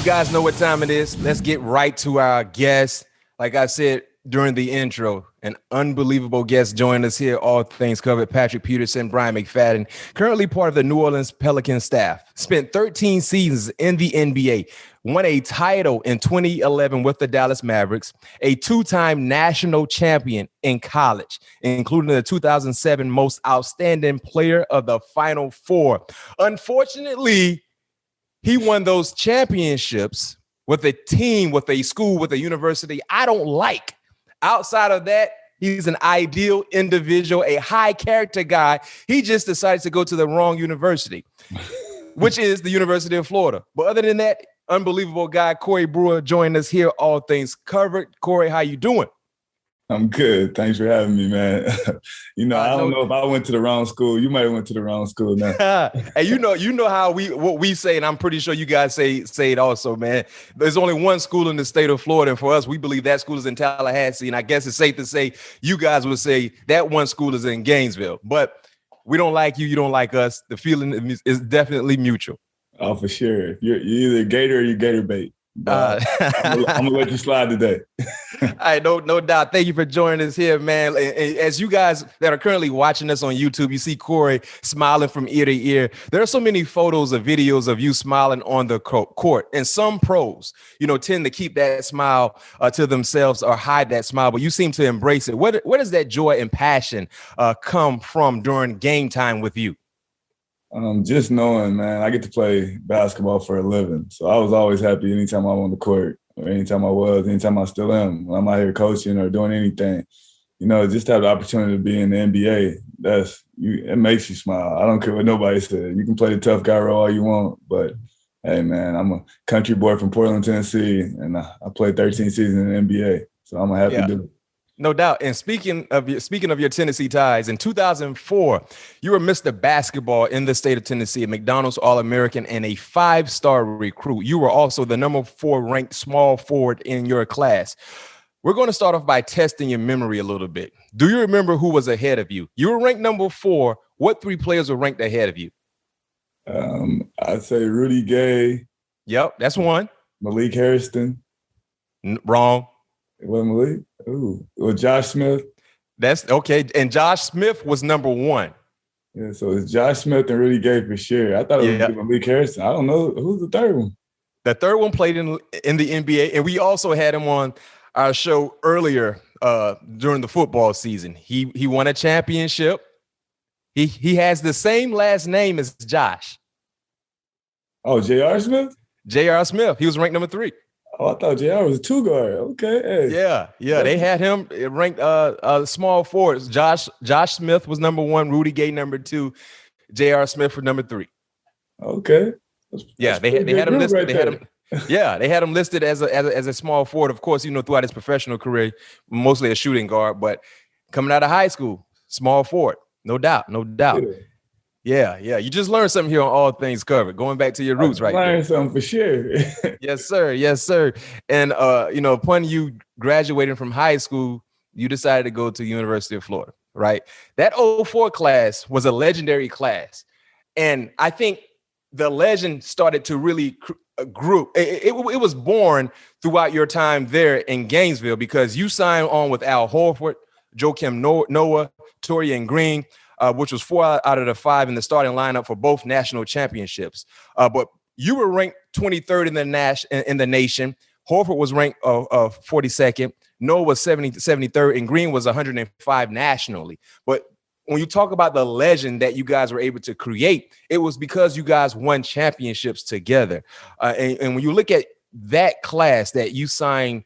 You guys know what time it is. Let's get right to our guest. Like I said during the intro, an unbelievable guest joined us here. All things covered. Patrick Peterson, Bryant McFadden, currently part of the New Orleans Pelicans staff. Spent 13 seasons in the NBA. Won a title in 2011 with the Dallas Mavericks. A two-time national champion in college, including the 2007 Most Outstanding Player of the Final Four. Unfortunately, he won those championships with a team, with a school, with a university I don't like. Outside of that, he's an ideal individual, a high character guy. He just decided to go to the wrong university, which is the University of Florida. But other than that, unbelievable guy, Corey Brewer, joined us here. All things covered. Corey, how you doing? I'm good. Thanks for having me, man. I don't know if I went to the wrong school. You might have went to the wrong school now. And you know how what we say, and I'm pretty sure you guys say it also, man. There's only one school in the state of Florida, and for us, we believe that school is in Tallahassee. And I guess it's safe to say you guys would say that one school is in Gainesville. But we don't like you, you don't like us. The feeling is definitely mutual. Oh, for sure. You're either Gator or you Gator bait. I'm gonna let you slide today. All right, no doubt. Thank you for joining us here, man. As you guys that are currently watching us on YouTube, you see Corey smiling from ear to ear. There are so many photos of videos of you smiling on the court, and some pros, tend to keep that smile to themselves or hide that smile, but you seem to embrace it. Where does that joy and passion come from during game time with you? Just knowing, man, I get to play basketball for a living. So I was always happy anytime I'm on the court or anytime I still am, when I'm out here coaching or doing anything. Just to have the opportunity to be in the NBA, it makes you smile. I don't care what nobody says. You can play the tough guy role all you want, but hey, man, I'm a country boy from Portland, Tennessee, and I played 13 seasons in the NBA. So I'm happy to do it. No doubt. And speaking of your Tennessee ties, in 2004, you were Mr. Basketball in the state of Tennessee, a McDonald's All-American and a 5-star recruit. You were also the number 4 ranked small forward in your class. We're going to start off by testing your memory a little bit. Do you remember who was ahead of you? You were ranked number 4. What 3 players were ranked ahead of you? I'd say Rudy Gay. Yep, that's one. Malik Harrison. Wrong. It wasn't Malik? Ooh. Well, Josh Smith. That's okay. And Josh Smith was number 1. Yeah, so it's Josh Smith and Rudy Gay for sure. I thought it was Malik Harrison. I don't know. Who's the third one? The third one played in the NBA, and we also had him on our show earlier during the football season. He won a championship. He has the same last name as Josh. Oh, J.R. Smith? J.R. Smith. He was ranked number 3. Oh, I thought JR was a 2-guard. Okay. Hey. Yeah. They had him ranked small forwards. Josh Smith was number 1, Rudy Gay number 2, J.R. Smith for number 3. Okay. They had him listed. They had him listed as a small forward. Of course, throughout his professional career, mostly a shooting guard, but coming out of high school, small forward. No doubt. Yeah. You just learned something here on All Things Covered. Going back to your roots, right? Learned something for sure. Yes, sir. And upon you graduating from high school, you decided to go to the University of Florida, right? That 04 class was a legendary class, and I think the legend started to really grew. It was born throughout your time there in Gainesville because you signed on with Al Horford, Joakim Noah, Taurean Green. Which was 4 out of the 5 in the starting lineup for both national championships. But you were ranked 23rd in the nation. Horford was ranked 42nd. Noah was 73rd, and Green was 105 nationally. But when you talk about the legend that you guys were able to create, it was because you guys won championships together. And when you look at that class that you signed,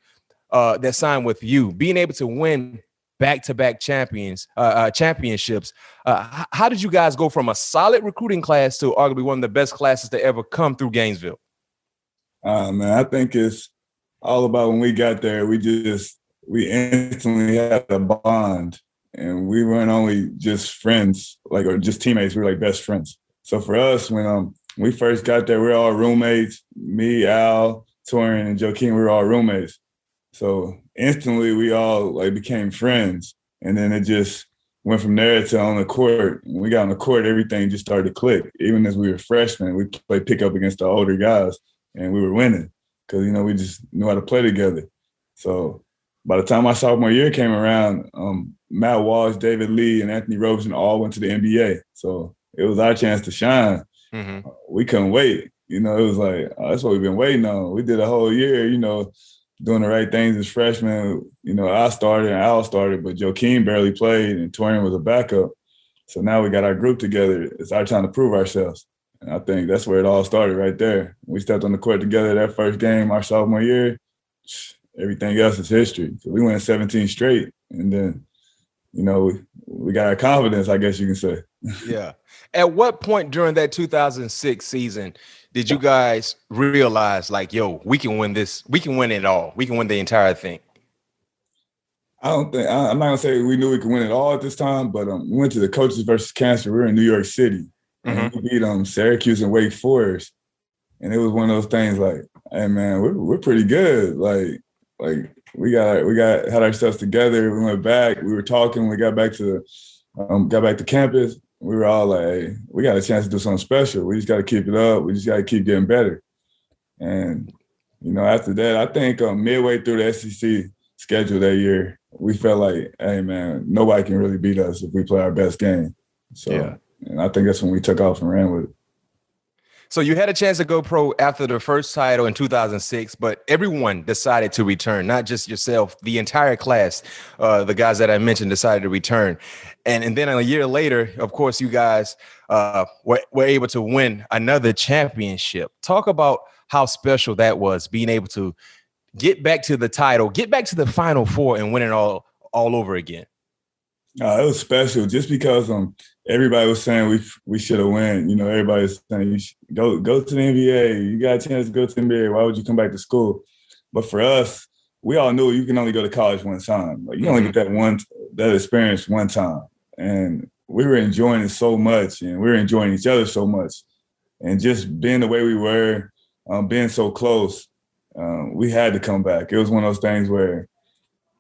that signed with you, being able to win back-to-back championships. How did you guys go from a solid recruiting class to arguably one of the best classes to ever come through Gainesville? Man, I think it's all about when we got there. We instantly had a bond, and we weren't only just friends, or just teammates. We were like best friends. So for us, when we first got there, we were all roommates. Me, Al, Taurean, and Joakim, we were all roommates. So instantly we all became friends. And then it just went from there to on the court. When we got on the court, everything just started to click. Even as we were freshmen, we played pickup against the older guys and we were winning. because, we just knew how to play together. So by the time my sophomore year came around, Matt Walsh, David Lee, and Anthony Roberson all went to the NBA. So it was our chance to shine. Mm-hmm. We couldn't wait. It was like, that's what we've been waiting on. We did a whole year, doing the right things as freshmen. I started and Al started, but Joakim barely played and Taurean was a backup. So now we got our group together. It's our time to prove ourselves. And I think that's where it all started right there. We stepped on the court together that first game our sophomore year. Everything else is history. So we went 17 straight. And then, we got our confidence, I guess you can say. Yeah. At what point during that 2006 season did you guys realize, like, yo, we can win this? We can win it all. We can win the entire thing. I'm not going to say we knew we could win it all at this time, but we went to the coaches versus cancer. We were in New York City. And we beat Syracuse and Wake Forest. And it was one of those things like, hey, man, we're pretty good. Like we had ourselves together. We went back. We were talking. We got back to campus. We were all like, hey, we got a chance to do something special. We just got to keep it up. We just got to keep getting better. And, after that, I think midway through the SEC schedule that year, we felt like, hey, man, nobody can really beat us if we play our best game. So, yeah. And I think that's when we took off and ran with it. So you had a chance to go pro after the first title in 2006, but everyone decided to return, not just yourself, the entire class, the guys that I mentioned decided to return. And then a year later, of course, you guys were able to win another championship. Talk about how special that was, being able to get back to the title, get back to the Final Four and win it all over again. It was special just because everybody was saying we should have won. Everybody was saying you should go to the NBA. You got a chance to go to the NBA. Why would you come back to school? But for us, we all knew you can only go to college one time. Like you only get that experience one time. And we were enjoying it so much, and we were enjoying each other so much. And just being the way we were, being so close, we had to come back. It was one of those things where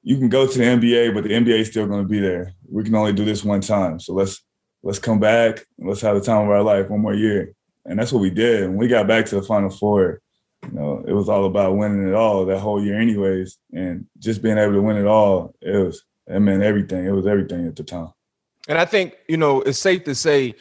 you can go to the NBA, but the NBA is still going to be there. We can only do this one time. So let's come back and let's have the time of our life one more year. And that's what we did. When we got back to the Final Four, it was all about winning it all that whole year anyways. And just being able to win it all, it meant everything. It was everything at the time. And I think, it's safe to say,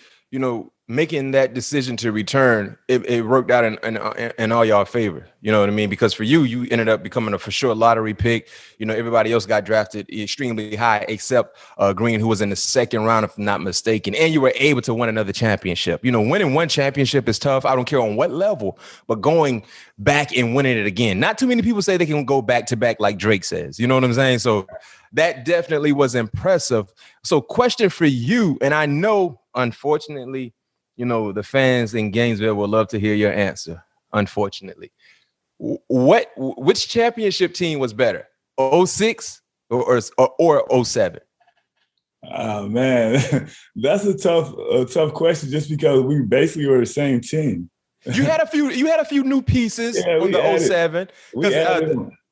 making that decision to return, it worked out in all y'all favor. You know what I mean? Because for you ended up becoming a for sure lottery pick. Everybody else got drafted extremely high, except Green, who was in the second round, if I'm not mistaken. And you were able to win another championship. Winning one championship is tough. I don't care on what level, but going back and winning it again. Not too many people say they can go back to back like Drake says. You know what I'm saying? So that definitely was impressive. So question for you, and I know, unfortunately, the fans in Gainesville will love to hear your answer. Unfortunately, which championship team was better, 06 or 07? Oh man, that's a tough question. Just because we basically were the same team. You had a few new pieces on the 07. Because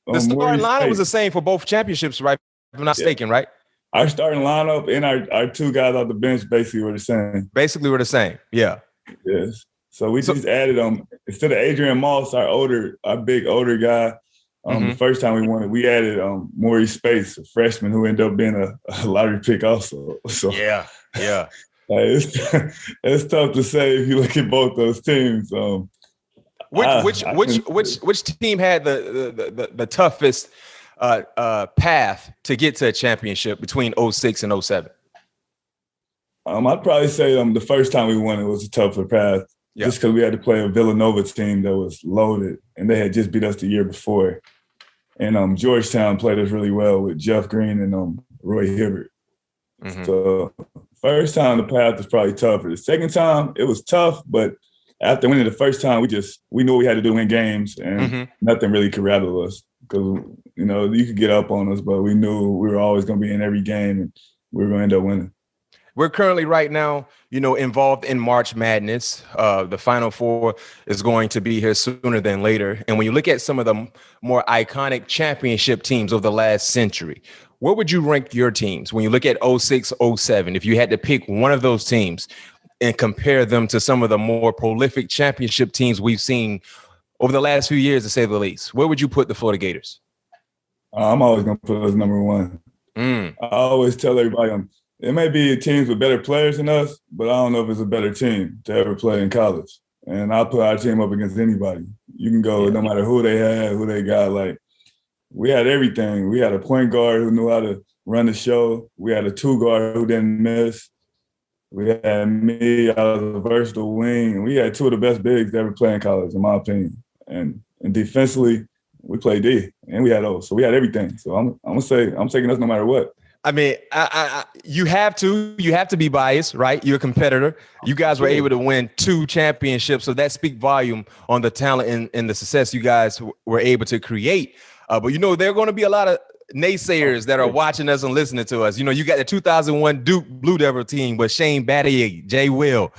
the starting lineup was the same for both championships, right? If I'm not mistaken, right? Our starting lineup and our two guys off the bench basically were the same. Basically were the same, yeah. Yes. So we just added instead of Adrian Moss, our big older guy. The first time we won it, we added Maurice Space, a freshman who ended up being a lottery pick also. So yeah. It's tough to say if you look at both those teams. Which team had the toughest path to get to a championship between 06 and 07? I'd probably say the first time we won it was a tougher path, just because we had to play a Villanova team that was loaded, and they had just beat us the year before. And Georgetown played us really well with Jeff Green and Roy Hibbert. So first time the path was probably tougher. The second time it was tough, but after winning the first time, we knew what we had to do to win games, and nothing really could rattle us. Because, you could get up on us, but we knew we were always going to be in every game and we were going to end up winning. We're currently right now, involved in March Madness. The Final Four is going to be here sooner than later. And when you look at some of the more iconic championship teams of the last century, where would you rank your teams when you look at 06, 07? If you had to pick one of those teams and compare them to some of the more prolific championship teams we've seen over the last few years, to say the least? Where would you put the Florida Gators? I'm always going to put us number one. I always tell everybody, it may be teams with better players than us, but I don't know if it's a better team to ever play in college. And I'll put our team up against anybody. You can go no matter who they had, who they got. Like, we had everything. We had a point guard who knew how to run the show. We had a two guard who didn't miss. We had me, I was a versatile wing. And we had two of the best bigs to ever play in college, in my opinion. And defensively, we played D, and we had those. So we had everything. So I'm going to say I'm taking us no matter what. I mean, you have to be biased, right? You're a competitor. You guys were able to win 2 championships, so that speaks volume on the talent and the success you guys were able to create. But there are going to be a lot of naysayers that are watching us and listening to us. You got the 2001 Duke Blue Devil team with Shane Battier, Jay Will.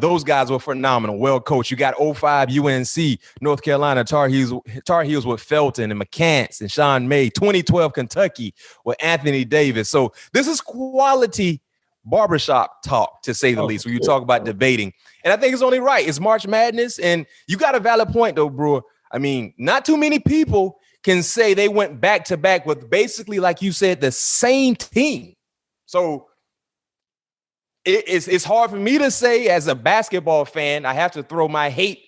Those guys were phenomenal, well coached. You got 05 UNC, North Carolina Tar Heels with Felton and McCants and Sean May. 2012 Kentucky with Anthony Davis. So this is quality barbershop talk, to say the least, when you talk about debating. And I think it's only right. It's March Madness, and you got a valid point, though, Brewer. I mean, not too many people can say they went back-to-back with basically, like you said, the same team. So it's hard for me to say as a basketball fan. I have to throw my hate.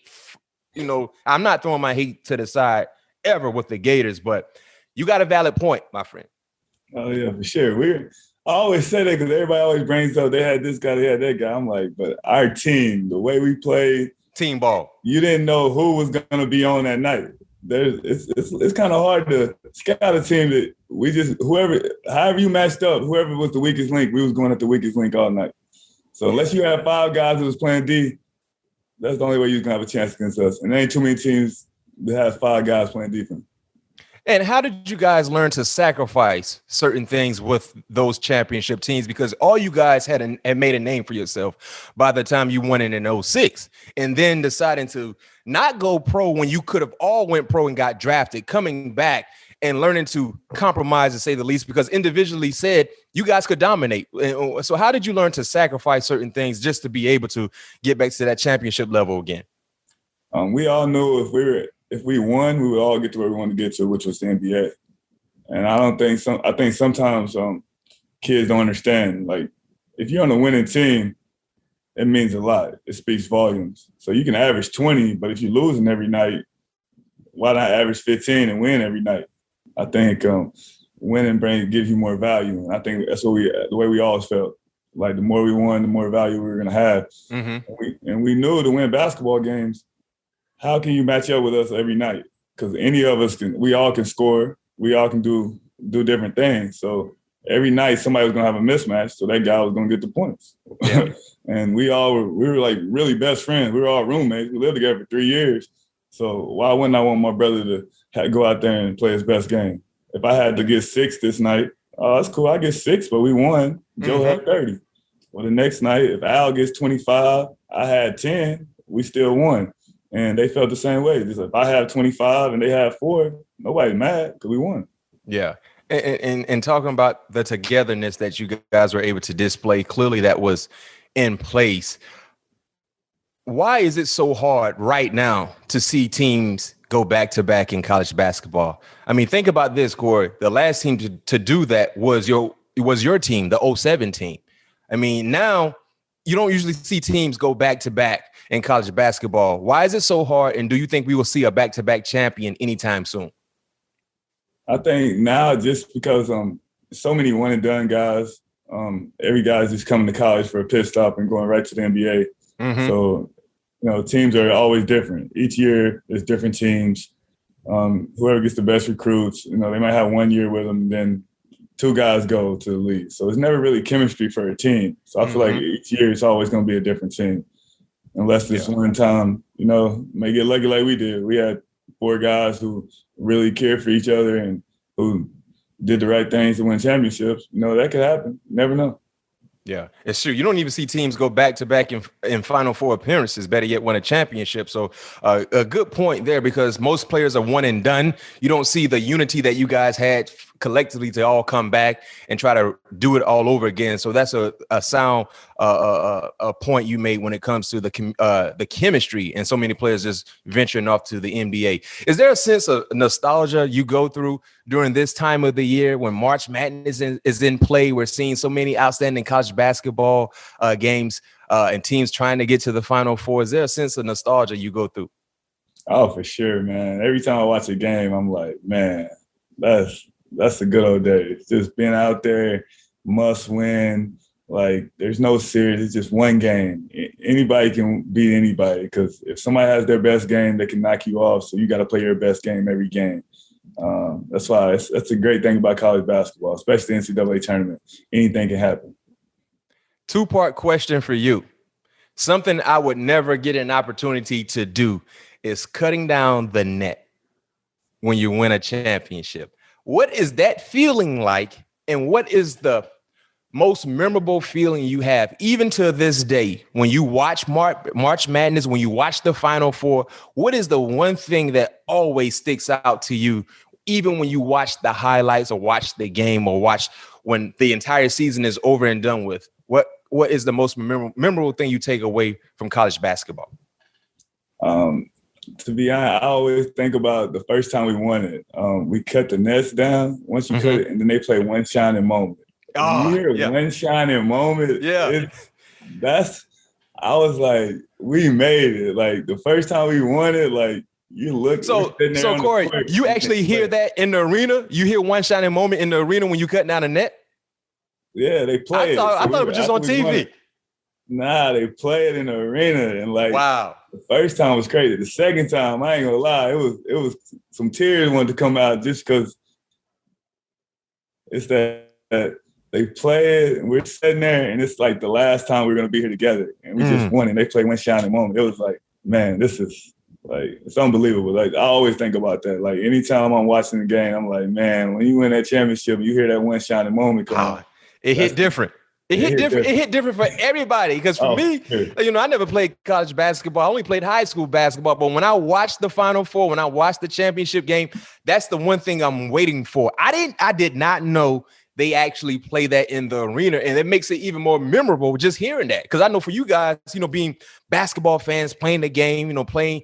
I'm not throwing my hate to the side ever with the Gators, but you got a valid point, my friend. Oh, yeah, for sure. I always say that because everybody always brings up they had this guy, they had that guy. I'm like, but our team, the way we played. Team ball. You didn't know who was going to be on that night. It's kind of hard to scout a team that we just however you matched up, whoever was the weakest link, we was going at the weakest link all night. So unless you have 5 guys that was playing D, that's the only way you're gonna have a chance against us. And there ain't too many teams that have 5 guys playing defense. And how did you guys learn to sacrifice certain things with those championship teams? Because all you guys had made a name for yourself by the time you won it in 06, and then deciding to not go pro when you could have all went pro and got drafted, coming back and learning to compromise, to say the least, because individually said you guys could dominate. So how did you learn to sacrifice certain things just to be able to get back to that championship level again? We all knew if we won, we would all get to where we wanted to get to, which was the NBA. And I think sometimes kids don't understand. Like, if you're on a winning team, it means a lot. It speaks volumes. So you can average 20, but if you're losing every night, why not average 15 and win every night? I think winning gives you more value. And I think that's the way we always felt. Like, the more we won, the more value we were going to have. Mm-hmm. And we knew to win basketball games, how can you match up with us every night? Because any of us we all can score. We all can do different things. So every night somebody was going to have a mismatch, so that guy was going to get the points. Yeah. And we were like really best friends. We were all roommates. We lived together for 3 years. So why wouldn't I want my brother to go out there and play his best game? If I had to get 6 this night, that's cool. I get 6, but we won. Joe had 30. Well, the next night, if Al gets 25, I had 10, we still won. And they felt the same way. Just if I have 25 and they have 4, nobody's mad because we won. Yeah. And talking about the togetherness that you guys were able to display, clearly that was in place. Why is it so hard right now to see teams go back-to-back in college basketball? I mean, think about this, Corey. The last team to do that was your team, the 07 team. I mean, now you don't usually see teams go back-to-back in college basketball. Why is it so hard, and do you think we will see a back-to-back champion anytime soon? I think now, just because so many one-and-done guys, every guy's just coming to college for a pit stop and going right to the NBA. Mm-hmm. So, teams are always different. Each year there's different teams. Whoever gets the best recruits, they might have 1 year with them, then 2 guys go to the league. So it's never really chemistry for a team. So I feel like each year it's always going to be a different team. Unless this one time, may get lucky like we did. We had 4 guys who really cared for each other and who did the right things to win championships. That could happen. You never know. Yeah, it's true. You don't even see teams go back-to-back in Final Four appearances, better yet win a championship. So a good point there, because most players are one and done. You don't see the unity that you guys had collectively to all come back and try to do it all over again. So that's a sound a point you made when it comes to the chemistry and so many players just venturing off to the NBA. Is there a sense of nostalgia you go through during this time of the year when March Madness is in play? We're seeing so many outstanding college basketball games and teams trying to get to the Final Four. Is there a sense of nostalgia you go through? Oh, for sure, man. Every time I watch a game, I'm like, man, that's the good old days. Just being out there, must win. Like, there's no series. It's just one game. Anybody can beat anybody because if somebody has their best game, they can knock you off. So you got to play your best game every game. That's why that's a great thing about college basketball, especially the NCAA tournament. Anything can happen. Two-part question for you. Something I would never get an opportunity to do is cutting down the net when you win a championship. What is that feeling like? And what is the most memorable feeling you have, even to this day, when you watch March Madness, when you watch the Final Four? What is the one thing that always sticks out to you, even when you watch the highlights or watch the game or watch when the entire season is over and done with? What is the most memorable thing you take away from college basketball? To be honest, I always think about the first time we won it. We cut the nets down once you cut it, and then they play One Shining Moment. You hear One Shining Moment? Yeah. I was like, we made it. Like, the first time we won it, like, you look. So Corey, you actually hear that in the arena? You hear One Shining Moment in the arena when you cut down the net? Yeah, they play it. I thought it was just on TV. Nah, they play it in the arena, and like, wow. The first time was crazy. The second time, I ain't gonna lie, it was some tears wanted to come out just because it's that they play it, and we're sitting there, and it's like the last time we're gonna be here together, and we just won, and they play One Shining Moment. It was like, man, this is like, it's unbelievable. Like, I always think about that. Like, anytime I'm watching the game, I'm like, man, when you win that championship, you hear that One Shining Moment come on. It hit different. It hit different. It hit different for everybody. Because for me, I never played college basketball. I only played high school basketball. But when I watched the Final Four, when I watched the championship game, that's the one thing I'm waiting for. I did not know they actually play that in the arena, and it makes it even more memorable just hearing that. Because I know for you guys, being basketball fans, playing the game, playing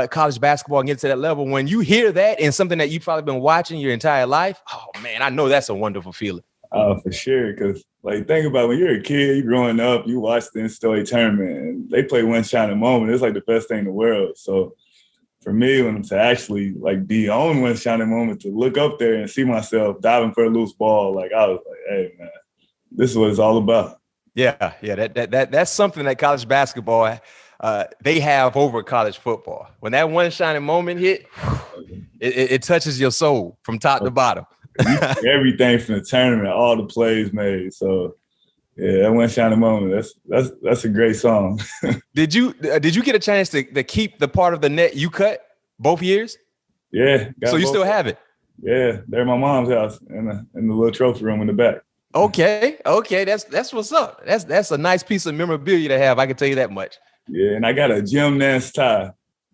college basketball and get to that level, when you hear that and something that you've probably been watching your entire life, oh man, I know that's a wonderful feeling. Oh, for sure. Because, like, think about when you're a kid, you growing up, you watch the NCAA tournament, and they play One Shining Moment. It's like the best thing in the world. So for me, when to actually like be on One Shining Moment, to look up there and see myself diving for a loose ball, like, I was like, hey man, this is what it's all about. Yeah. That's something that college basketball they have over college football. When that One Shining Moment hit, it touches your soul from top to bottom. Everything from the tournament, all the plays made. So yeah, that One Shining Moment. That's a great song. Did you get a chance to keep the part of the net you cut both years? Yeah. So you still have it? Yeah, they're at my mom's house in the little trophy room in the back. Okay, that's what's up. That's a nice piece of memorabilia to have. I can tell you that much. Yeah, and I got a Jim Nance tie.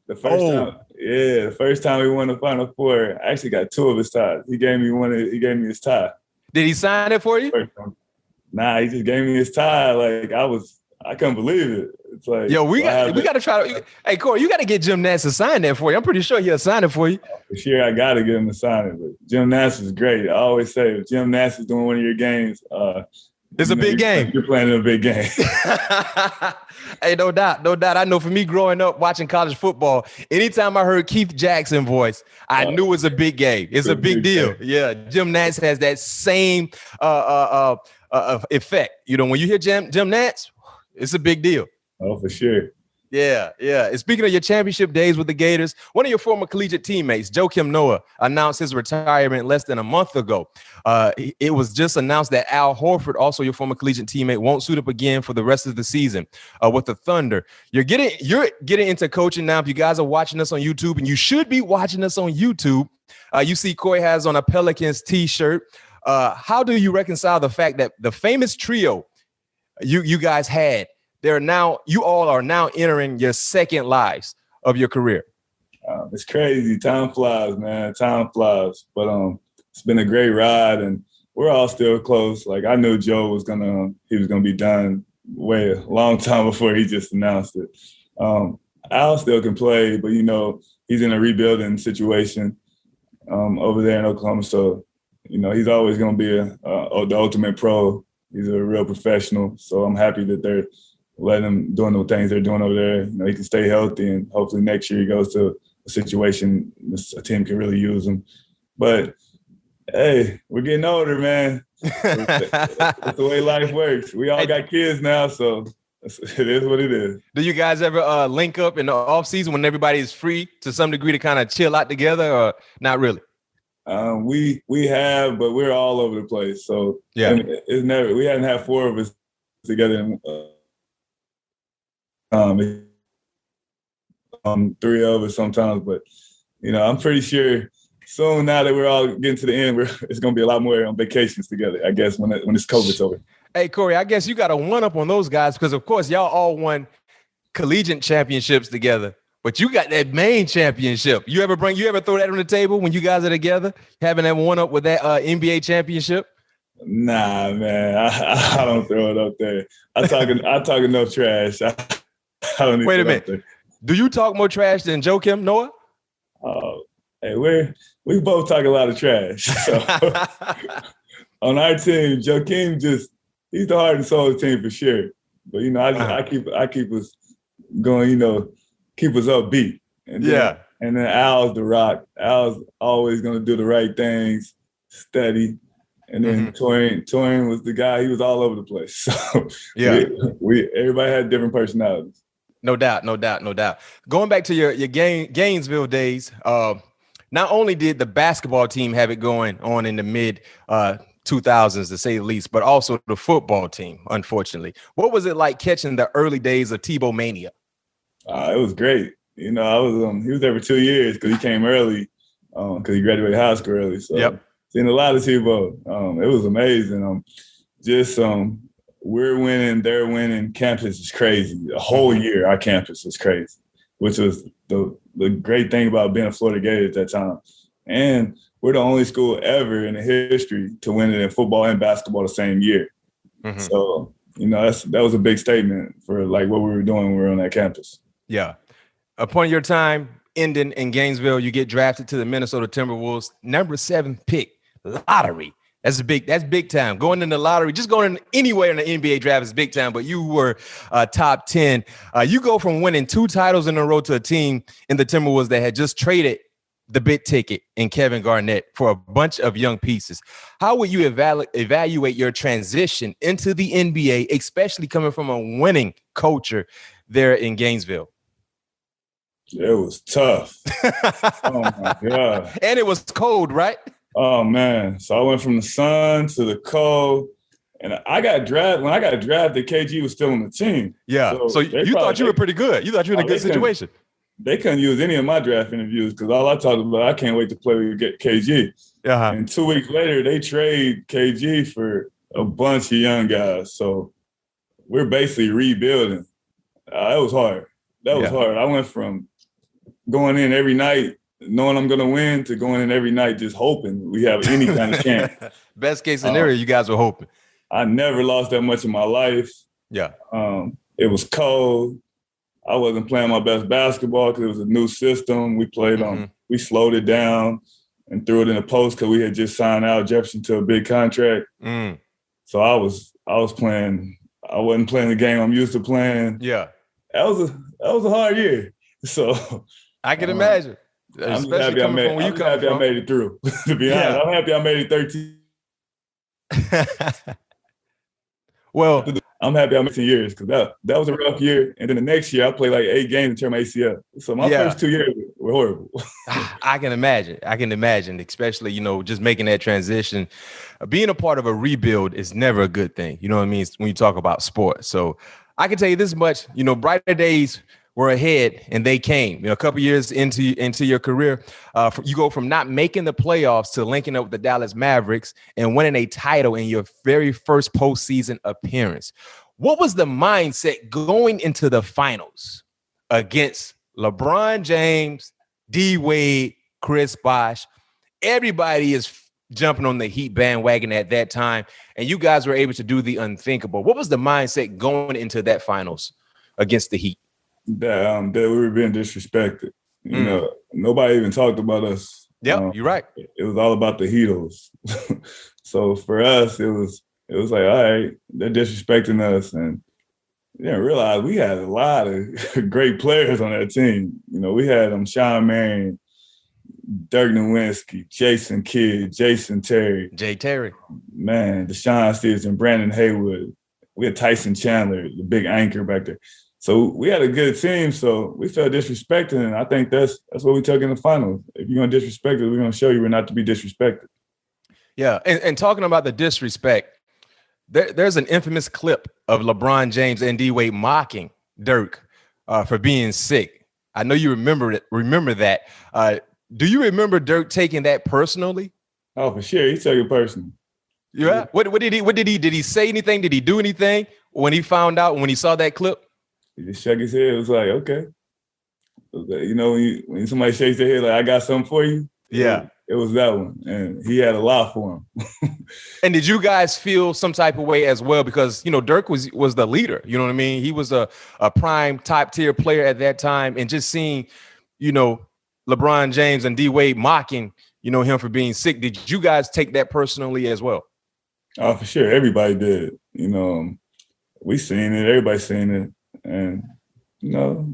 The first time we won the Final Four, I actually got two of his ties. He gave me his tie. Did he sign it for you? Nah, he just gave me his tie. Like, I couldn't believe it. It's like, yo, we got to try to. Hey, Corey, you got to get Jim Nance to sign that for you. I'm pretty sure he'll sign it for you. For sure, I got to get him to sign it. But Jim Nance is great. I always say, if Jim Nance is doing one of your games, it's a big game. You're playing in a big game. Hey, no doubt. I know for me growing up watching college football, anytime I heard Keith Jackson's voice, I knew it was a big game. It's a big deal. Game. Yeah, Jim Nance has that same effect. When you hear Jim Nance, it's a big deal. Oh, for sure. Yeah. And speaking of your championship days with the Gators, one of your former collegiate teammates, Joakim Noah, announced his retirement less than a month ago. It was just announced that Al Horford, also your former collegiate teammate, won't suit up again for the rest of the season with the Thunder. You're getting into coaching now. If you guys are watching us on YouTube, and you should be watching us on YouTube, you see Corey has on a Pelicans t-shirt. How do you reconcile the fact that the famous trio you guys had, you all are now entering your second lives of your career? It's crazy. Time flies, man. Time flies. But it's been a great ride, and we're all still close. Like, I knew Joe was gonna be done way a long time before he just announced it. Al still can play, but he's in a rebuilding situation over there in Oklahoma. So, he's always going to be the ultimate pro. He's a real professional. So I'm happy that they're letting him doing the things they're doing over there. He can stay healthy, and hopefully next year he goes to a situation a team can really use him. But hey, we're getting older, man. That's the way life works. We all got kids now, so it is what it is. Do you guys ever link up in the off season when everybody is free to some degree to kind of chill out together, or not really? We have, but we're all over the place. So yeah, we hadn't had 4 of us together in 3 of us sometimes. But I'm pretty sure soon, now that we're all getting to the end, it's going to be a lot more on vacations together, I guess, when this COVID's over. Hey, Corey, I guess you got a one-up on those guys because, of course, y'all all won collegiate championships together, but you got that main championship. You ever throw that on the table when you guys are together, having that one-up with that NBA championship? Nah, man, I don't throw it up there. I talk enough trash. I don't Wait a minute. Do you talk more trash than Joakim Noah? Hey, we both talk a lot of trash. So on our team, Joakim he's the heart and soul of the team for sure. But I keep us going. Keep us upbeat. And then Al's the rock. Al's always going to do the right things, steady. And then Taurean was the guy. He was all over the place. So everybody had different personalities. No doubt. Going back to your Gainesville days, not only did the basketball team have it going on in the mid 2000s, to say the least, but also the football team, unfortunately. What was it like catching the early days of Tebowmania? It was great. He was there for 2 years because he came early because he graduated high school early. So seen a lot of Tebow. It was amazing. We're winning, they're winning. Campus is crazy. The whole year, our campus was crazy, which was the great thing about being a Florida Gator at that time. And we're the only school ever in the history to win it in football and basketball the same year. Mm-hmm. So, that was a big statement for like what we were doing when we were on that campus. Yeah. Upon your time ending in Gainesville, you get drafted to the Minnesota Timberwolves, number 7 pick, lottery. That's big time. Going in the lottery, just going anywhere in the NBA draft is big time, but you were top 10. You go from winning 2 titles in a row to a team in the Timberwolves that had just traded the big ticket in Kevin Garnett for a bunch of young pieces. How would you evaluate your transition into the NBA, especially coming from a winning culture there in Gainesville? It was tough. Oh, my God. And it was cold, right? Oh, man. So I went from the sun to the cold. And I got drafted. When I got drafted, KG was still on the team. Yeah. So you thought you were pretty good. You thought you were in a good situation. They couldn't use any of my draft interviews because all I talked about, I can't wait to play with KG. Uh-huh. And 2 weeks later, they trade KG for a bunch of young guys. So we're basically rebuilding. It was hard. That was hard. I went from going in every night knowing I'm going to win to going in every night just hoping we have any kind of chance. Best case scenario, you guys were hoping. I never lost that much in my life. Yeah. It was cold. I wasn't playing my best basketball because it was a new system. We played we slowed it down and threw it in the post because we had just signed Al Jefferson to a big contract. So I was playing. I wasn't playing the game I'm used to playing. Yeah. That was a hard year. So I can imagine. I'm happy I made it through. To be honest, I'm happy I made it 13. Well, I'm happy I made 10 years because that was a rough year. And then the next year I played like 8 games and tore my ACL. So my first 2 years were horrible. I can imagine, especially, just making that transition. Being a part of a rebuild is never a good thing. You know what I mean? When you talk about sports. So I can tell you this much, brighter days were ahead and they came. A couple years into your career, you go from not making the playoffs to linking up with the Dallas Mavericks and winning a title in your very first postseason appearance. What was the mindset going into the finals against LeBron James, D Wade, Chris Bosh? Everybody is jumping on the Heat bandwagon at that time, and you guys were able to do the unthinkable. What was the mindset going into that finals against the Heat? That we were being disrespected. You know, nobody even talked about us. Yep, you're right. It was all about the Heatles. So for us, it was like, all right, they're disrespecting us, and you didn't realize we had a lot of great players on that team. You know, we had Sean Marion, Dirk Nowitzki, Jason Kidd, Jason Terry. Jay Terry. Man, Deshaun Stevenson, Brandon Haywood. We had Tyson Chandler, the big anchor back there. So we had a good team, so we felt disrespected, and I think that's what we took in the finals. If you're going to disrespect us, we're going to show you we're not to be disrespected. Yeah, and talking about the disrespect, there's an infamous clip of LeBron James and D-Wade mocking Dirk for being sick. I know you remember that. Do you remember Dirk taking that personally? Oh, for sure. He took it personally. Yeah. What did he say anything? Did he do anything when he found out, when he saw that clip? He just shook his head. It was like, okay. You know, when somebody shakes their head like, I got something for you. Yeah. It was that one. And he had a lot for him. And did you guys feel some type of way as well? Because, you know, Dirk was the leader. You know what I mean? He was a prime top tier player at that time. And just seeing, you know, LeBron James and D-Wade mocking, you know, him for being sick. Did you guys take that personally as well? Oh, for sure. Everybody did. You know, we seen it. Everybody seen it. And, you know,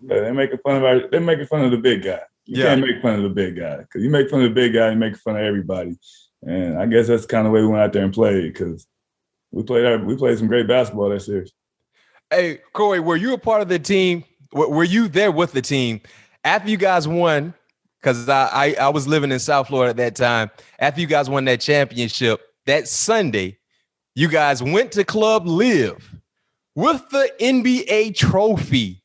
they're making fun of the big guy. You can't make fun of the big guy, because you make fun of the big guy, you make fun of everybody. And I guess that's kind of the way we went out there and played, because we played some great basketball that series. Hey, Corey, were you a part of the team? Were you there with the team after you guys won? Because I was living in South Florida at that time. After you guys won that championship, that Sunday, you guys went to Club Live with the NBA trophy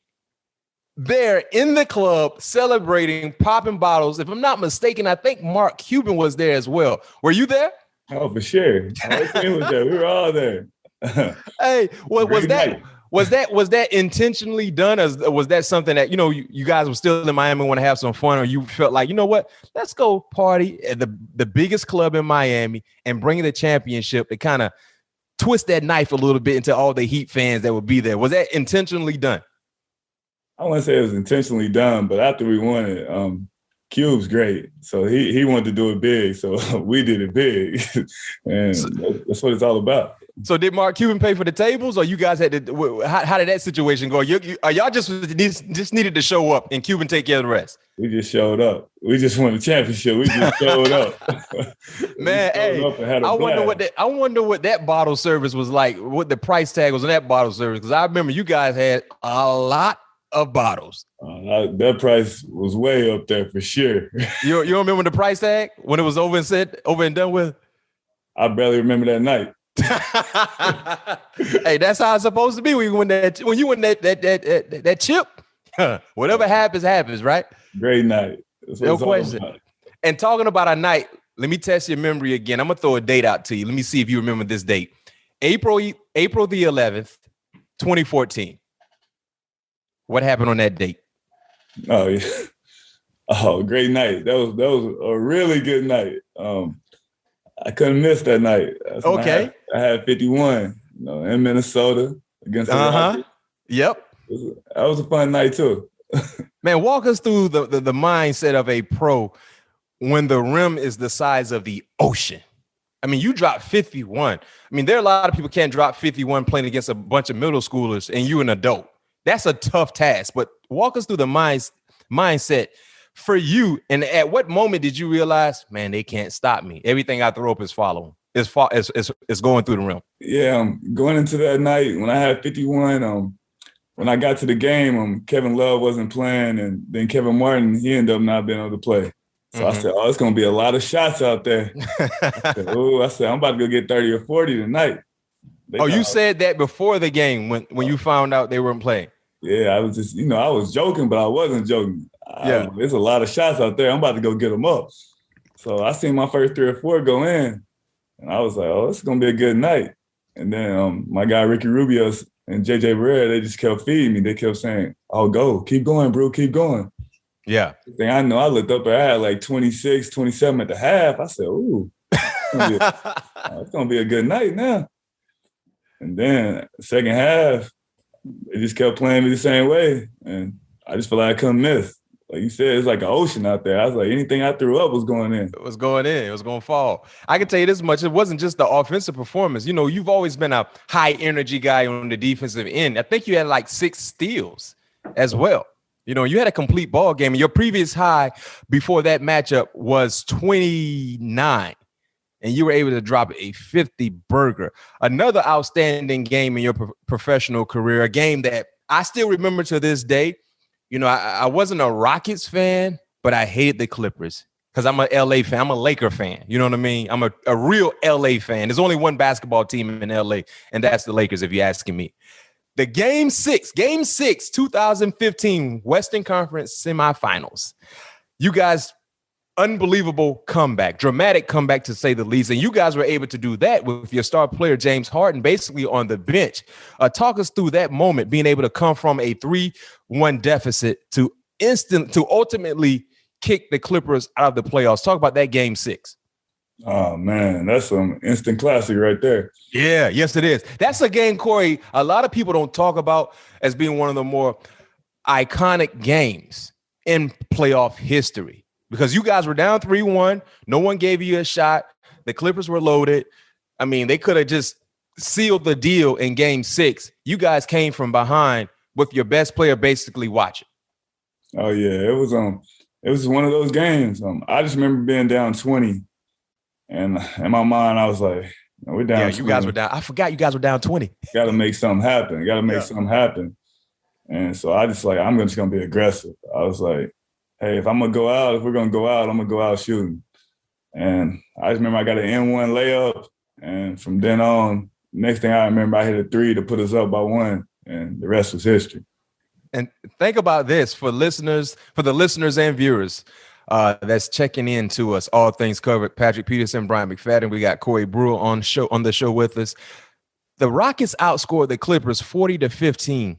there in the club, celebrating, popping bottles. If I'm not mistaken, I think Mark Cuban was there as well. Were you there? Oh, for sure. Our team was there. We were all there. Hey, was that intentionally done? As was that something that, you know, you guys were still in Miami, want to have some fun, or you felt like, you know what, let's go party at the biggest club in Miami and bring the championship to kind of twist that knife a little bit into all the Heat fans that would be there? Was that intentionally done? I wouldn't say it was intentionally done, but after we won it, Cube's great. So he wanted to do it big, so we did it big. And that's what it's all about. So did Mark Cuban pay for the tables, or you guys had to? How did that situation go? Y'all just needed to show up and Cuban take care of the rest? We just showed up. We just won the championship. We just showed up. Man, hey, I wonder what that bottle service was like. What the price tag was on that bottle service? Because I remember you guys had a lot of bottles. That price was way up there for sure. You remember the price tag when it was over and done with? I barely remember that night. Hey, that's how it's supposed to be when you win that chip. Whatever happens, right? Great night. No question. And talking about a night, let me test your memory again. I'm gonna throw a date out to you. Let me see if you remember this date. April the 11th, 2014. What happened on that date? Oh yeah. Oh, great night. That was a really good night. I couldn't miss that night. Okay. I had 51, in Minnesota against the Rockets. Yep. That was a fun night too. Man, walk us through the mindset of a pro when the rim is the size of the ocean. I mean, you dropped 51. I mean, there are a lot of people can't drop 51 playing against a bunch of middle schoolers and you an adult. That's a tough task. But walk us through the mindset for you. And at what moment did you realize, man, they can't stop me? Everything out the rope is following. It's going through the rim. Yeah, going into that night when I had 51, when I got to the game, Kevin Love wasn't playing, and then Kevin Martin, he ended up not being able to play. So I said, it's going to be a lot of shots out there. I said, I'm about to go get 30 or 40 tonight. You said that before the game when you found out they weren't playing? Yeah, I was just, I was joking, but I wasn't joking. There's a lot of shots out there. I'm about to go get them up. So I seen my first 3 or 4 go in, and I was like, it's going to be a good night. And then my guy Ricky Rubio and JJ Brewer, they just kept feeding me. They kept saying, go. Keep going, bro. Keep going. Yeah. Thing I know, I looked up and I had like 26, 27 at the half. I said, ooh, it's gonna be a good night now. And then second half, they just kept playing me the same way. And I just feel like I couldn't miss. Like you said, it's like an ocean out there. I was like, anything I threw up was going in. It was going in. It was going to fall. I can tell you this much. It wasn't just the offensive performance. You know, you've always been a high energy guy on the defensive end. I think you had like 6 steals as well. You know, you had a complete ball game. And your previous high before that matchup was 29. And you were able to drop a 50 burger. Another outstanding game in your professional career, a game that I still remember to this day. You know, I wasn't a Rockets fan, but I hated the Clippers because I'm a LA fan. I'm a Laker fan. You know what I mean? I'm a real LA fan. There's only one basketball team in LA, and that's the Lakers, if you're asking me. The Game 6, 2015 Western Conference semifinals. You guys, unbelievable comeback, dramatic comeback to say the least. And you guys were able to do that with your star player, James Harden, basically on the bench. Talk us through that moment, being able to come from a 3-1 deficit to ultimately kick the Clippers out of the playoffs. Talk about that Game 6. Oh, man, that's some instant classic right there. Yeah, yes, it is. That's a game, Corey, a lot of people don't talk about as being one of the more iconic games in playoff history. Because you guys were down 3-1. No one gave you a shot. The Clippers were loaded. I mean, they could have just sealed the deal in Game 6. You guys came from behind with your best player basically watching. Oh, yeah. It was one of those games. I just remember being down 20. And in my mind, I was like, we're down 20. You guys were down. I forgot you guys were down 20. Got to make something happen. Something happen. And so I'm just going to be aggressive. I was like, hey, if we're going to go out, I'm going to go out shooting. And I just remember I got an N1 layup. And from then on, next thing I remember, I hit a 3 to put us up by 1. And the rest was history. And think about this for the listeners and viewers that's checking in to us, all things covered. Patrick Peterson, Bryant McFadden. We got Corey Brewer on the show with us. The Rockets outscored the Clippers 40-15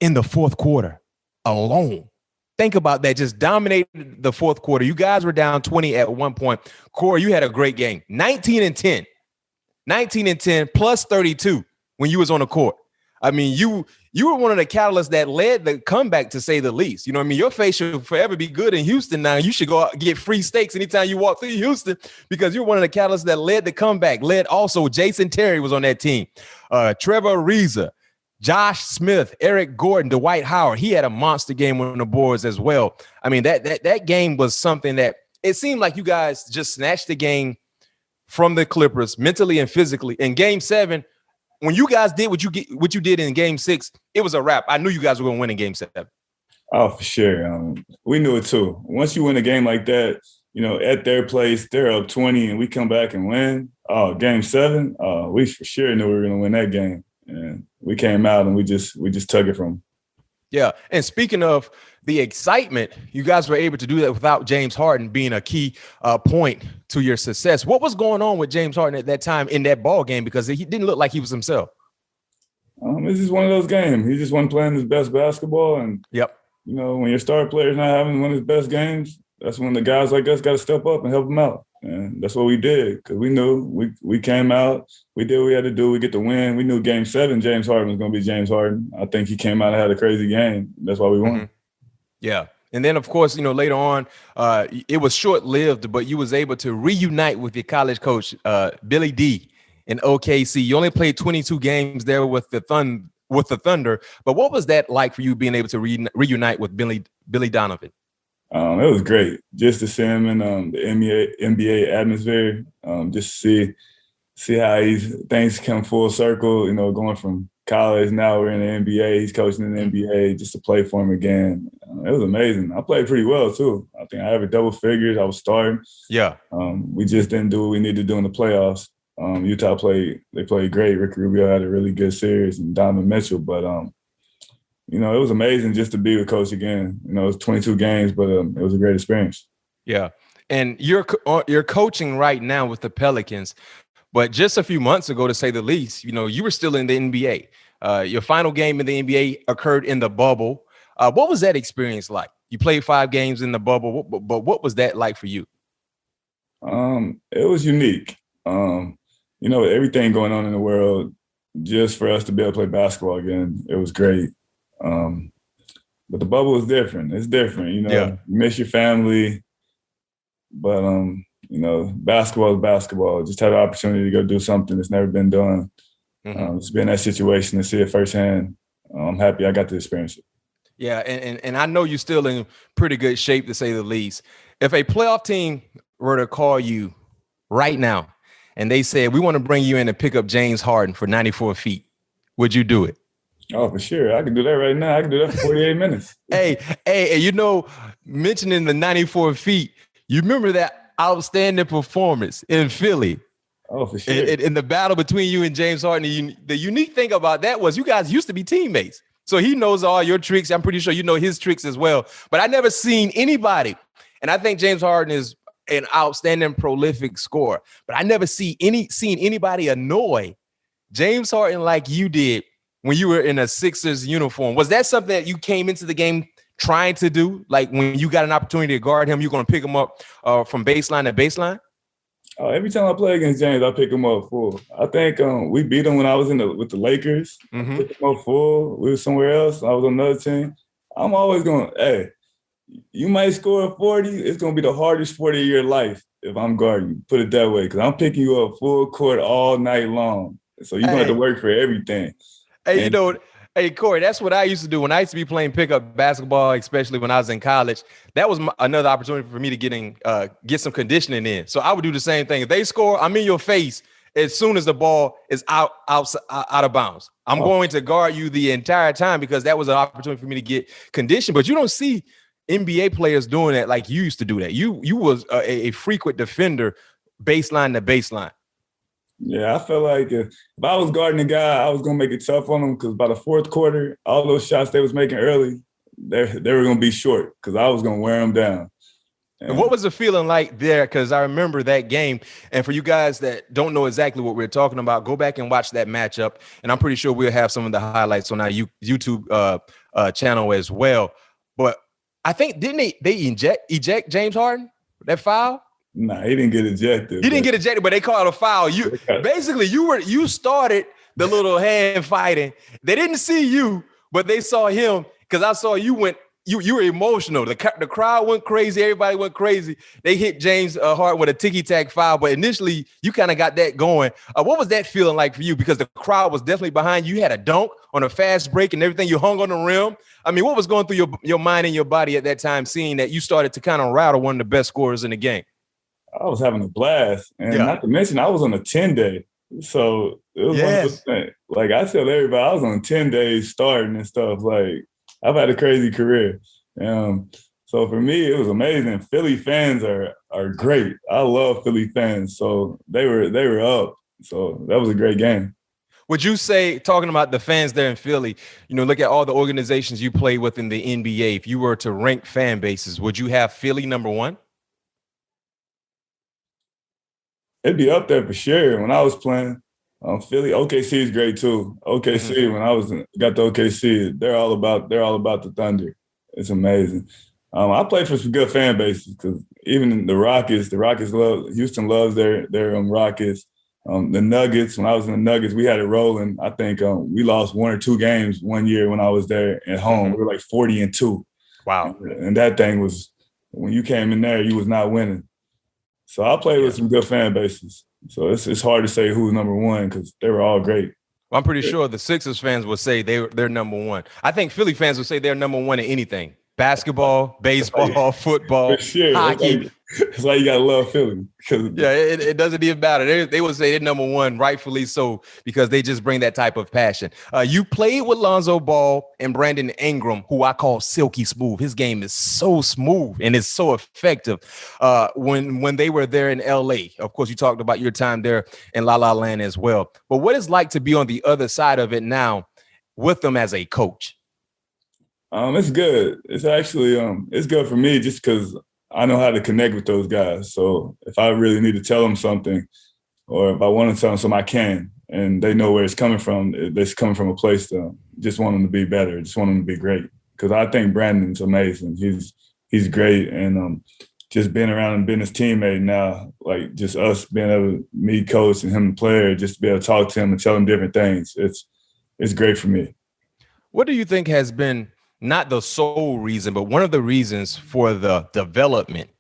in the fourth quarter alone. Think about that. Just dominated the fourth quarter. You guys were down 20 at one point. Corey, you had a great game. 19-10 plus 32 when you was on the court. I mean, you were one of the catalysts that led the comeback, to say the least. You know what I mean? Your face should forever be good in Houston now. You should go out and get free steaks anytime you walk through Houston because you're one of the catalysts that led the comeback. Led also Jason Terry was on that team. Trevor Ariza, Josh Smith, Eric Gordon, Dwight Howard. He had a monster game on the boards as well. I mean, that game was something that it seemed like you guys just snatched the game from the Clippers mentally and physically. In Game 7, when you guys did what you did in Game 6, it was a wrap. I knew you guys were going to win in Game 7. Oh, for sure. We knew it too. Once you win a game like that, you know, at their place, they're up 20 and we come back and win. Game 7, we for sure knew we were going to win that game. And we came out and we just took it from them. Yeah. And speaking of the excitement, you guys were able to do that without James Harden being a key point to your success. What was going on with James Harden at that time in that ball game? Because he didn't look like he was himself. It's just one of those games. He just wasn't playing his best basketball. And, yep. You know, when your star player's not having one of his best games, that's when the guys like us got to step up and help him out. And that's what we did because we knew we came out, we did what we had to do, we get the win. We knew Game 7, James Harden was going to be James Harden. I think he came out and had a crazy game. That's why we won. Mm-hmm. Yeah. And then, of course, you know, later on, it was short-lived, but you was able to reunite with your college coach, Billy D, in OKC. You only played 22 games there with the Thunder. But what was that like for you being able to reunite with Billy Donovan? It was great just to see him in the NBA atmosphere, just to see how things come full circle, you know, going from college, now we're in the NBA, he's coaching in the NBA, just to play for him again. It was amazing. I played pretty well, too. I think I averaged double figures. I was starting. Yeah. We just didn't do what we needed to do in the playoffs. Utah played great. Ricky Rubio had a really good series and Donovan Mitchell, but you know, it was amazing just to be with Coach again. You know, it was 22 games, but it was a great experience. Yeah. And you're coaching right now with the Pelicans, but just a few months ago, to say the least, you know, you were still in the NBA. Your final game in the NBA occurred in the bubble. What was that experience like? You played 5 games in the bubble, but what was that like for you? It was unique. Everything going on in the world, just for us to be able to play basketball again, it was great. But the bubble is different. It's different. You miss your family, but basketball is basketball. Just had the opportunity to go do something that's never been done. Just be in that situation and see it firsthand. I'm happy I got to experience it. Yeah, and I know you're still in pretty good shape, to say the least. If a playoff team were to call you right now and they said, we want to bring you in to pick up James Harden for 94 feet, would you do it? Oh, for sure. I can do that right now. I can do that for 48 minutes. Hey, mentioning the 94 feet, you remember that outstanding performance in Philly? Oh, for sure. In the battle between you and James Harden, the unique thing about that was you guys used to be teammates. So he knows all your tricks. I'm pretty sure you know his tricks as well. But I never seen anybody, and I think James Harden is an outstanding, prolific scorer, but I never seen anybody annoy James Harden like you did when you were in a Sixers uniform. Was that something that you came into the game trying to do? Like when you got an opportunity to guard him, you're going to pick him up from baseline to baseline? Oh, every time I play against James, I pick him up full. I think we beat him when I was with the Lakers. I picked him up full. We were somewhere else. I was on another team. I'm always going, hey, you might score 40. It's going to be the hardest 40 of your life if I'm guarding you. Put it that way, because I'm picking you up full court all night long. So you're going to have to work for everything. Hey, hey, Corey, that's what I used to do when I used to be playing pickup basketball, especially when I was in college. That was another opportunity for me to get some conditioning in. So I would do the same thing. If they score, I'm in your face as soon as the ball is out of bounds. I'm going to guard you the entire time because that was an opportunity for me to get conditioned. But you don't see NBA players doing that like you used to do that. You was a frequent defender baseline to baseline. Yeah, I felt like if I was guarding a guy, I was going to make it tough on him because by the fourth quarter, all those shots they was making early, they were going to be short because I was going to wear them down. And what was the feeling like there? Because I remember that game. And for you guys that don't know exactly what we're talking about, go back and watch that matchup. And I'm pretty sure we'll have some of the highlights on our YouTube channel as well. But I think, didn't they eject James Harden, that foul? Nah, he didn't get ejected. He didn't get ejected, but they called a foul. You started the little hand fighting. They didn't see you, but they saw him because I saw you went. You were emotional. The crowd went crazy. Everybody went crazy. They hit James Harden with a ticky-tack foul, but initially you kind of got that going. What was that feeling like for you? Because the crowd was definitely behind you. You had a dunk on a fast break and everything. You hung on the rim. I mean, what was going through your mind and your body at that time, seeing that you started to kind of rattle one of the best scorers in the game? I was having a blast. And not to mention, I was on a 10-day. So it was 100%. Like I tell everybody, I was on 10 days starting and stuff. Like I've had a crazy career. So for me, it was amazing. Philly fans are great. I love Philly fans. So they were up. So that was a great game. Would you say, talking about the fans there in Philly, look at all the organizations you play with in the NBA. If you were to rank fan bases, would you have Philly number one? It'd be up there for sure. When I was playing, Philly, OKC is great too. OKC, when I got to OKC, they're all about the Thunder. It's amazing. I played for some good fan bases because even in the Rockets Houston loves their Rockets. The Nuggets, when I was in the Nuggets, we had it rolling. I think we lost 1 or 2 games one year when I was there at home. We were like 40-2. Wow. And that thing was, when you came in there, you was not winning. So I played with some good fan bases. So it's hard to say who's number one because they were all great. Well, I'm pretty sure the Sixers fans would say they're number one. I think Philly fans would say they're number one in anything. Basketball, baseball, football, hockey. That's why you got to love Philly. Yeah, it doesn't even matter. They would say they're number one, rightfully so, because they just bring that type of passion. You played with Lonzo Ball and Brandon Ingram, who I call silky smooth. His game is so smooth and it's so effective. When they were there in LA, of course, you talked about your time there in La La Land as well. But what it's like to be on the other side of it now with them as a coach? It's good. It's actually it's good for me just because I know how to connect with those guys. So if I really need to tell them something, or if I want to tell them something, I can. And they know where it's coming from. It's coming from a place to just want them to be better. Just want them to be great. because I think Brandon's amazing. He's great, and just being around him, being his teammate now, like just us being able to me coach and him player, just to be able to talk to him and tell him different things. It's great for me. What do you think has been not the sole reason, but one of the reasons for the development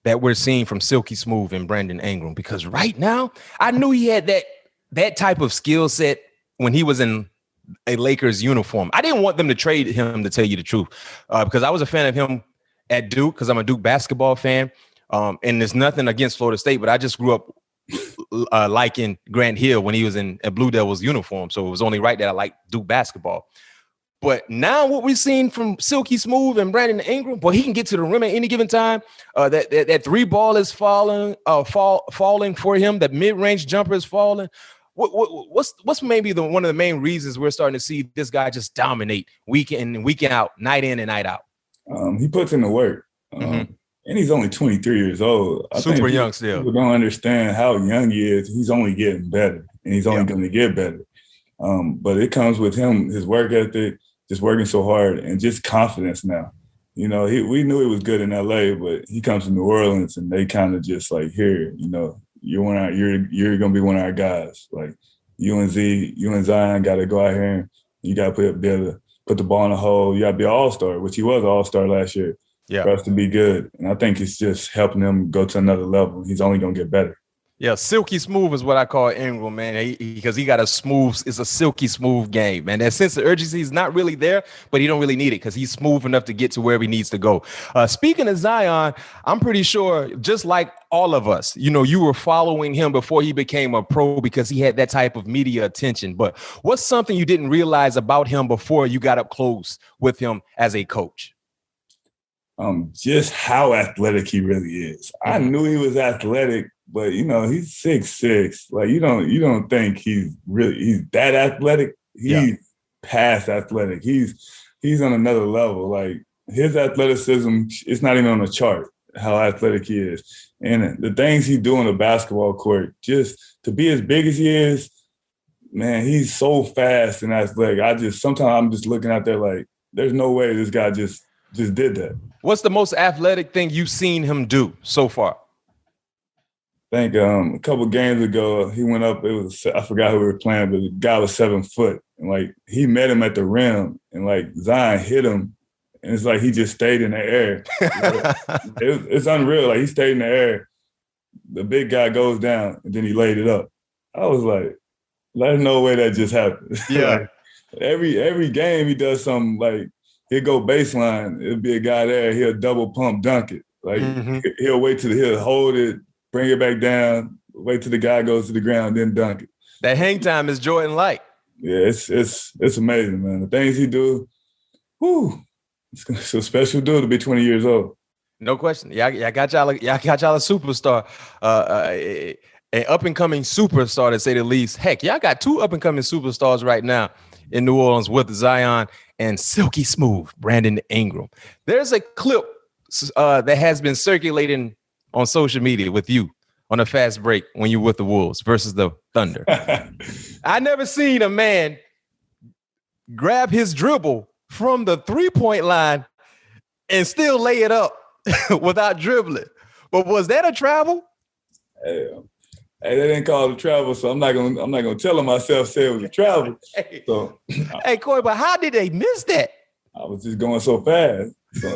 that we're seeing from Silky Smooth and Brandon Ingram? Because right now, I knew he had that type of skill set when he was in a Lakers uniform. I didn't want them to trade him, to tell you the truth, because I was a fan of him at Duke, because I'm a Duke basketball fan. And there's nothing against Florida State, but I just grew up liking Grant Hill when he was in a Blue Devils uniform. So it was only right that I liked Duke basketball. But now what we've seen from Silky Smooth and Brandon Ingram, boy, he can get to the rim at any given time. That three ball is falling for him. That mid-range jumper is falling. What's maybe one of the main reasons we're starting to see this guy just dominate week in and week out, night in and night out? He puts in the work. And he's only 23 years old. Super young still. People don't understand how young he is. He's only getting better, and he's only going to get better. But it comes with him, his work ethic, just working so hard, and just confidence now. You know, we knew he was good in LA, but he comes to New Orleans, and they kind of just like, here, you know, you're going to be one of our guys. Like you and Zion got to go out here, and you got to be able to put the ball in the hole. You got to be an all-star, which he was an all-star last year. For us to be good. And I think it's just helping him go to another level. He's only going to get better. Yeah, silky smooth is what I call Ingram, man, because he got it's a silky smooth game, man. That sense of urgency is not really there, but he don't really need it because he's smooth enough to get to wherever he needs to go. Speaking of Zion, I'm pretty sure, just like all of us, you know, you were following him before he became a pro because he had that type of media attention. But what's something you didn't realize about him before you got up close with him as a coach? Just how athletic he really is. I knew he was athletic, but you know, he's 6'6". Like you don't think he's that athletic. He's past athletic. He's on another level. Like his athleticism, it's not even on the chart how athletic he is. And the things he do on the basketball court, just to be as big as he is, man, he's so fast and athletic. Sometimes I'm just looking out there like, there's no way this guy just did that. What's the most athletic thing you've seen him do so far? I think a couple games ago, he went up. I forgot who we were playing, but the guy was 7 foot. And, like, he met him at the rim, and, like, Zion hit him, and it's like he just stayed in the air. It's unreal. Like, he stayed in the air. The big guy goes down, and then he laid it up. I was like, there's no way that just happened. Yeah. Like, every game he does something like, he'll go baseline. It'll be a guy there. He'll double pump dunk it. Like he'll wait till he'll hold it, bring it back down, wait till the guy goes to the ground, then dunk it. That hang time is Jordan like. Yeah, it's amazing, man. The things he do, it's a special dude to be 20 years old. No question. Yeah, I got y'all a superstar, an up and coming superstar to say the least. Heck, y'all got two up and coming superstars right now in New Orleans with Zion and silky smooth Brandon Ingram. There's a clip that has been circulating on social media with you on a fast break when you're with the Wolves versus the Thunder. I never seen a man grab his dribble from the 3-point line and still lay it up without dribbling. But was that a travel? Hey, they didn't call it a travel, so I'm not gonna tell them myself say it was a travel. So, hey, Corey, but how did they miss that? I was just going so fast. So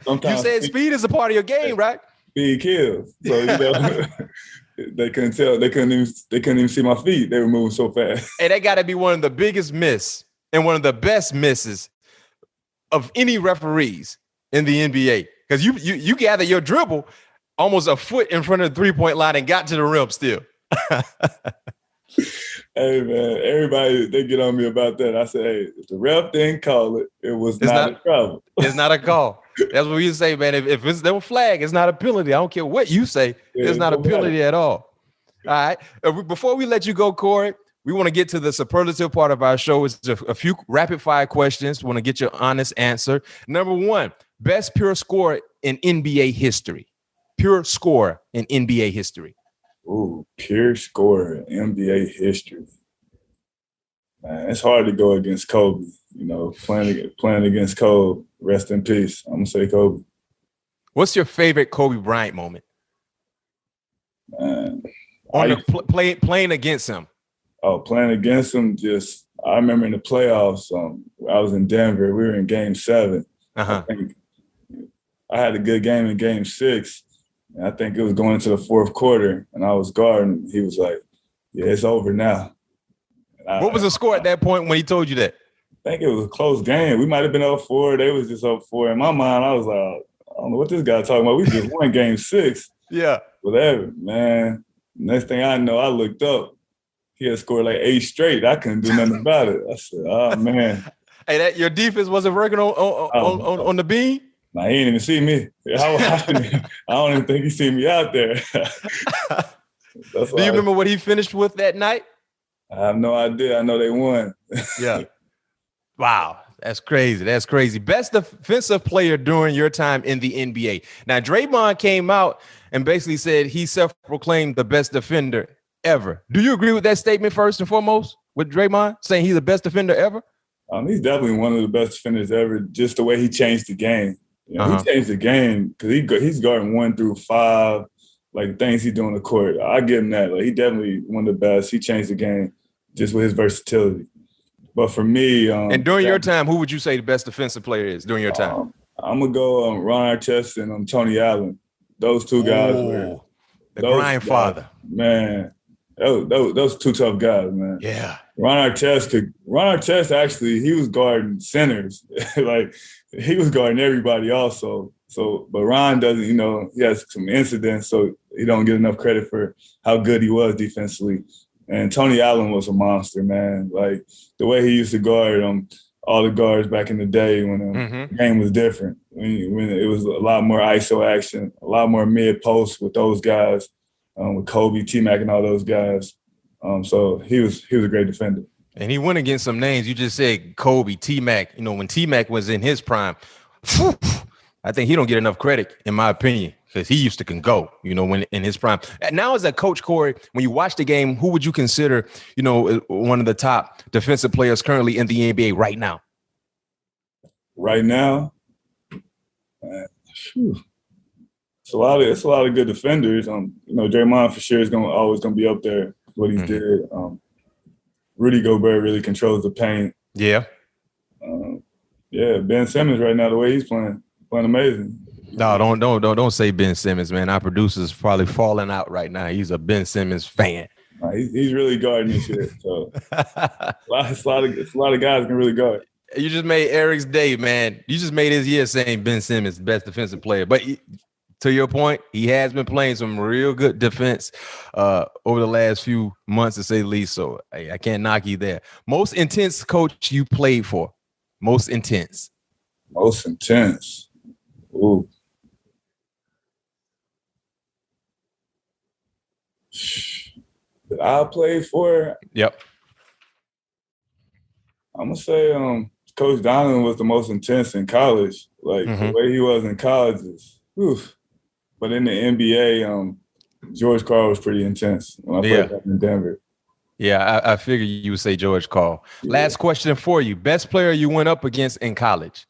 you said speed is a part of your game, right? Speed kills. So you know, they couldn't tell. They couldn't even see my feet. They were moving so fast. Hey, that got to be one of the biggest miss and one of the best misses of any referees in the NBA, because you gather your dribble almost a foot in front of the 3-point line and got to the rim still. Hey man, everybody they get on me about that. I say, hey, if the ref didn't call it, it was not a travel. It's not a call. That's what you say, man. If it's no flag, it's not a penalty. I don't care what you say. It's not a penalty at all. All right. Before we let you go, Corey, we want to get to the superlative part of our show. It's a few rapid fire questions. We want to get your honest answer. Number one, best pure score in NBA history. Pure score in NBA history. Ooh, pure score in NBA history. Man, it's hard to go against Kobe. playing against Kobe. Rest in peace. I'm gonna say Kobe. What's your favorite Kobe Bryant moment? Man, playing against him. Oh, playing against him. I remember in the playoffs. I was in Denver. We were in Game 7. Uh-huh. I think I had a good game in Game 6. And I think it was going into the fourth quarter, and I was guarding. He was like, "Yeah, it's over now." What was the score at that point when he told you that? I think it was a close game. We might have been up 4. They was just up 4. In my mind, I was like, I don't know what this guy talking about. We just won Game 6. Yeah. Whatever, man. Next thing I know, I looked up. He had scored like 8 straight. I couldn't do nothing about it. I said, "Oh man." Hey, your defense wasn't working on the beam? Nah, he didn't even see me. I don't even think he see me out there. Do you remember what he finished with that night? I have no idea. I know they won. Yeah. Wow. That's crazy. That's crazy. Best defensive player during your time in the NBA. Now, Draymond came out and basically said he self-proclaimed the best defender ever. Do you agree with that statement first and foremost with Draymond saying he's the best defender ever? He's definitely one of the best defenders ever, just the way he changed the game. He changed the game because he's guarding 1 through 5, like things he do on the court. I give him that. Like, he definitely one of the best. He changed the game just with his versatility. But for me, and during your time, who would you say the best defensive player is during your time? I'm gonna go Ron Artest and Tony Allen. Those 2 guys were the grandfather. Man, those 2 tough guys, man. Yeah. Ron Artest actually, he was guarding centers. Like, he was guarding everybody also. But Ron doesn't, he has some incidents, so he don't get enough credit for how good he was defensively. And Tony Allen was a monster, man. Like, the way he used to guard all the guards back in the day when the game was different, when it was a lot more ISO action, a lot more mid-post with those guys, with Kobe, T-Mac, and all those guys. So he was a great defender. And he went against some names. You just said Kobe, T-Mac. When T-Mac was in his prime, I think he don't get enough credit, in my opinion, because he used to go, when in his prime. Now, as a coach, Corey, when you watch the game, who would you consider, one of the top defensive players currently in the NBA right now? Right now, man, it's a lot of good defenders. Draymond for sure is always gonna be up there. What he did. Rudy Gobert really controls the paint. Yeah. Ben Simmons right now, the way he's playing amazing. No, don't say Ben Simmons, man. Our producer's probably falling out right now. He's a Ben Simmons fan. He's really guarding this shit. So it's a lot of guys can really guard. You just made Eric's day, man. You just made his year saying Ben Simmons, best defensive player. But to your point, he has been playing some real good defense over the last few months, to say the least. So I can't knock you there. Most intense coach you played for? Most intense. Most intense. Ooh. That I played for? Yep. I'm gonna say Coach Donovan was the most intense in college. Like the way he was in college is, oof. But in the NBA, George Karl was pretty intense when I played back in Denver. Yeah, I figured you would say George Karl. Yeah. Last question for you. Best player you went up against in college?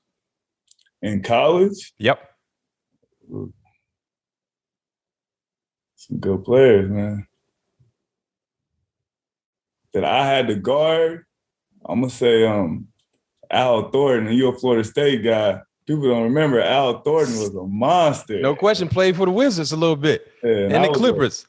In college? Yep. Ooh. Some good players, man. That I had to guard, I'm going to say Al Thornton. You're a Florida State guy. People don't remember Al Thornton was a monster. No question, played for the Wizards a little bit. Yeah, and the Clippers.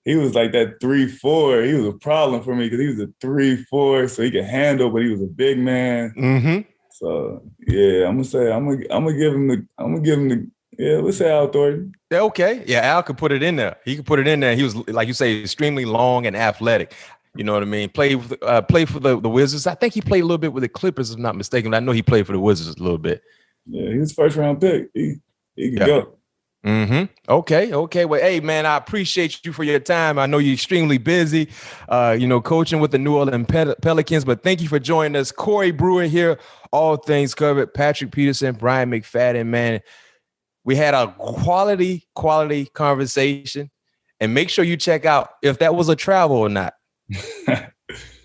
He was like that 3-4. He was a problem for me because he was a 3-4, so he could handle, but he was a big man. Mm-hmm. So yeah, I'm gonna give him the let's say Al Thornton. Okay. Yeah, Al could put it in there. He could put it in there. He was, like you say, extremely long and athletic. You know what I mean? Played for the Wizards. I think he played a little bit with the Clippers, if I'm not mistaken. But I know he played for the Wizards a little bit. Yeah, he was first round pick. He could go. Mm-hmm. Okay. Well, hey, man, I appreciate you for your time. I know you're extremely busy, coaching with the New Orleans Pelicans, but thank you for joining us. Corey Brewer here, All Things Covered. Patrick Peterson, Bryant McFadden, man. We had a quality conversation, and make sure you check out if that was a travel or not.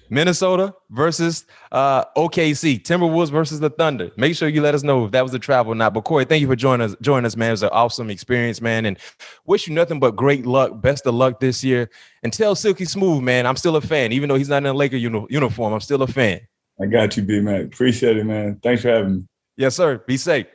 Minnesota versus OKC, Timberwolves versus the Thunder. Make sure you let us know if that was a travel or not. But Corey, thank you for joining us, man. It was an awesome experience, man. And wish you nothing but great luck. Best of luck this year. And tell Silky Smooth, man, I'm still a fan. Even though he's not in a Laker uniform, I'm still a fan. I got you, BMac. Appreciate it, man. Thanks for having me. Yes, sir. Be safe.